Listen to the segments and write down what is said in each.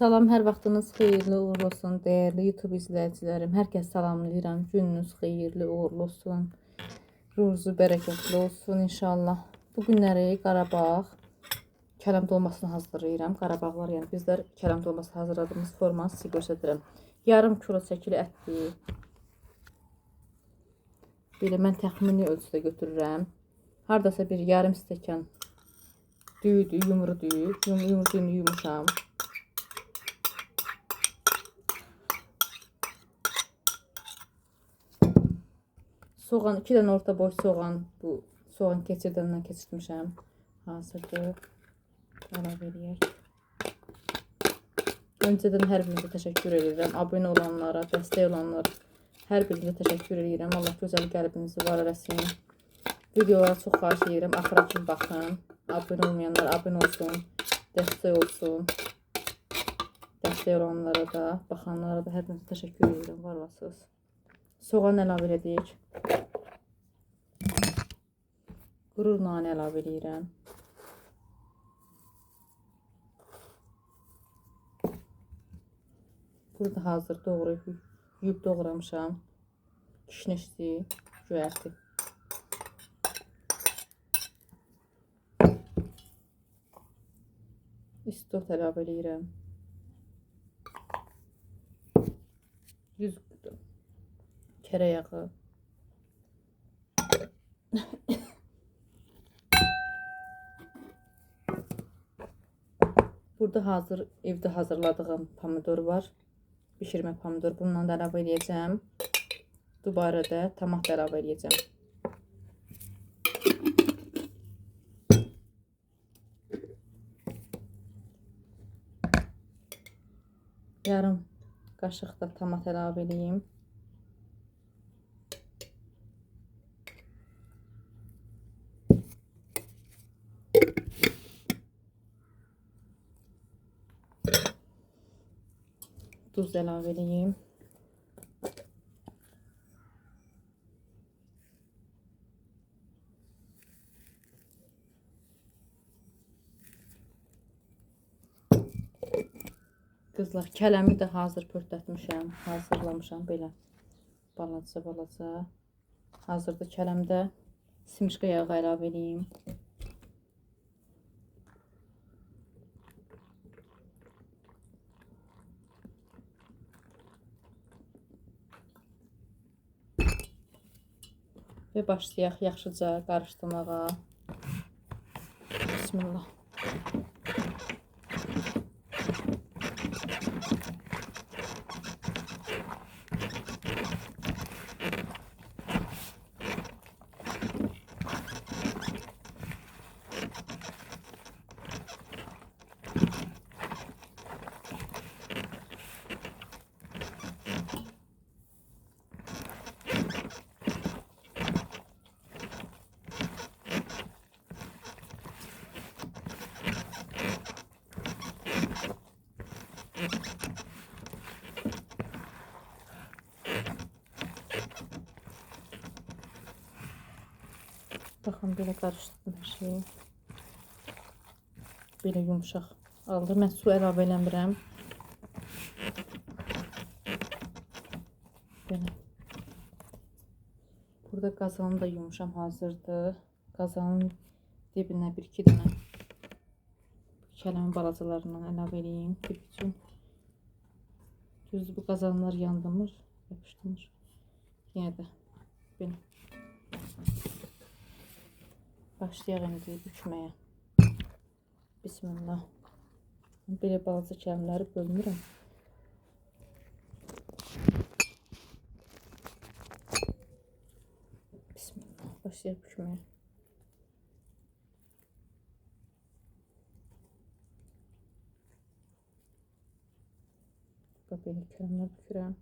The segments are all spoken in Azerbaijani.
Salam, hər vaxtınız xeyirli uğurlu olsun, dəyərli YouTube izləyicilərim. Hər kəs salamlayıram. Gününüz xeyirli uğurlu olsun. Ruzu bərəkətli olsun inşallah. Bu günləri Qarabağ kələm dolmasını hazırlayıram. Qarabağlar, yəni bizlər kələm dolması hazırladığımız formanı sizə göstərirəm. Yarım kilo çəkili ətdir. Belə mən təxmini ölçüdə götürürəm. Hardasa bir yarım stəkan düyüdür, yumru düyü. Yumru düyünü yumuşam. Soğan, 2 dənə orta boy soğan, bu soğan keçirdəndən keçirtmişəm. Hazırdır. Əlavə eləyək. Öncədən hər birinizə təşəkkür edirəm. Abunə olanlara, dəstək olanlara hər birinizə təşəkkür edirəm. Allah gözəl qəlbinizi var eləsin. Videolara çox xahiş edirəm. Axıra kimi baxın. Abunə olmayanlar abunə olsun. Dəstək olsun. Dəstək olanlara da, baxanlara da hər birinizə təşəkkür edirəm. Var olasınız. Soğan əlavə edək. Quru nanə əlavə edirəm. Burada hazır doğrayıb, yuyub doğramışam. Kişnişdi, göyərti. İstot əlavə edirəm. 100 kərə yağı. Burada hazır, evdə hazırladığım pomidor var. Bişirmə pomidor. Bundan da əlavə edəcəm. Dubara da tomat əlavə edəcəm. Yarım qaşıq da tomat əlavə edeyim. Duz əlavə edeyim. Qızlar, kələmi də hazır pörtətmişəm, hazırlamışam belə balaca. Hazırda kələmdə simişqa yağı əlavə edeyim. Və başlayaq yaxşıca qarışdırmağa. Bismillah. Baxın, belə qarışdırdım hər şeyi. Belə yumuşaq aldı. Mən su əlavə eləmirəm. Belə. Burada qazanı da yumuşam hazırdır. Qazanın dibinə 1-2 dənə kələmin balacalarından əlavə edeyim. Dib üçün. Düzdür, bu qazanlar yandırmır, yapışdırmır. Yenə də belə. Başlayaq indi bükməyə. Bismillah. Belə balaca kələmləri bölmürəm. Bismillah. Başlayaq bükməyə. Belə kələmlər bükürəm.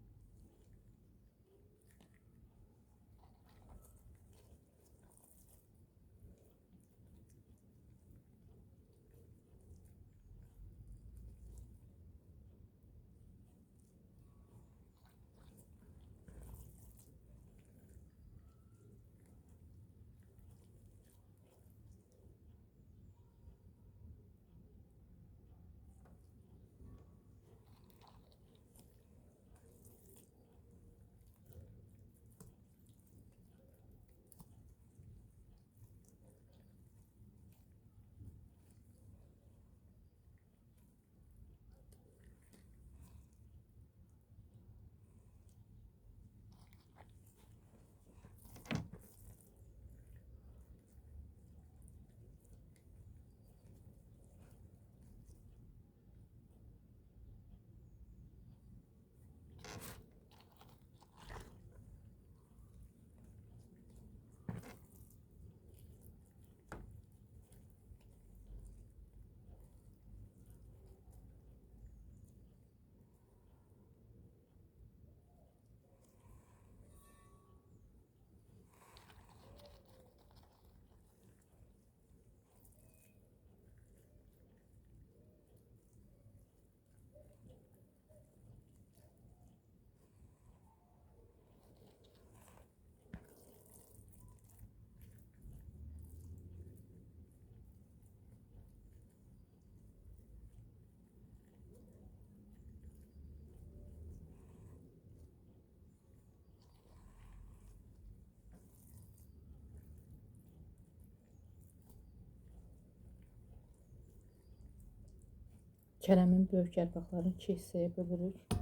Kələmin böyük yarpaqlarını 2 hissəyə bölürük.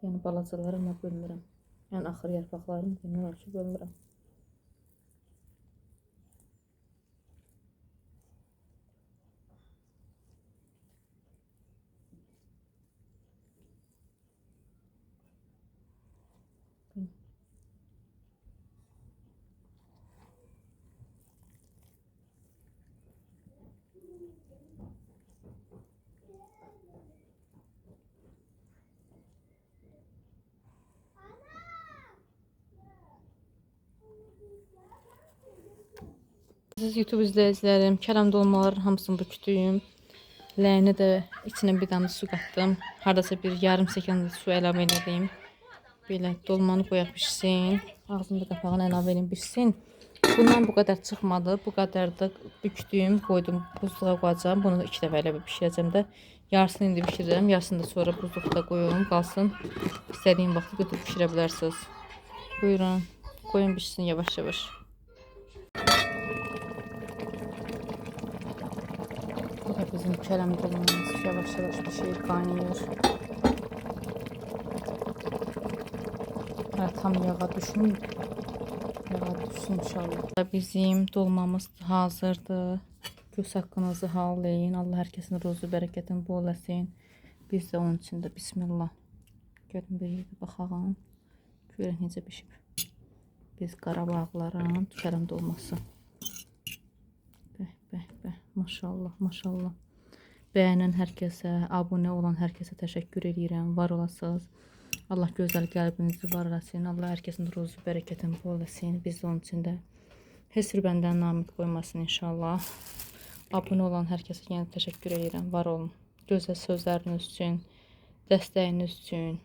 Yəni balacaları amma bölmürəm. Yəni axır yarpaqlarını demək olar ki, bölmürəm. Siz YouTube izləyicilərim, kələm dolmaların hamısını bükdüm. Ləyəni də içine bir damla su qatdım. Hardasa bir yarım sekund su əlavə elədim. Belə dolmanı qoyaq pişsin. Ağzını da qapağını əlavə edin pişsin. Bundan bu qədər çıxmadı. Bu qədər də bükdüm, qoydum, buzluğa qoyacağım. Bunu da 2 dəfə əlavə bişirəcəm də. Yarısını indi bişirirəm, yarısını da sonra buzluqda qoyuyorum, qalsın. İstədiyim vaxtı götürüb bişirə bilərsiniz. Buyurun, qoyun pişsin yavaş-yavaş. Bu da bizim kələm dolmamız yavaş-yavaş pişir, qaynayır. Tam yağa düşmür. Yağa düşsün inşallah. Bizim dolmamız hazırdır. Göz haqqınızı hallayın. Allah hər kəsin ruzu bərəkətini bol etsin. Biz də onun için də bismillah. Görün bir yerdə baxağım. Görək necə pişib. Biz Qarabağların kələm dolması. Bəh, maşallah, maşallah. Bəyənən hər kəsə, abunə olan hər kəsə təşəkkür edirəm. Var olasınız. Allah gözəl qəlbinizi var eləsin. Allah hər kəsin ruzu bərəkətini bol etsin. Biz də onun için də heç bir bəndən namid qoymasın inşallah. Abunə olan hər kəsə yenə təşəkkür edirəm. Var olun. Gözəl sözləriniz üçün, dəstəyiniz üçün.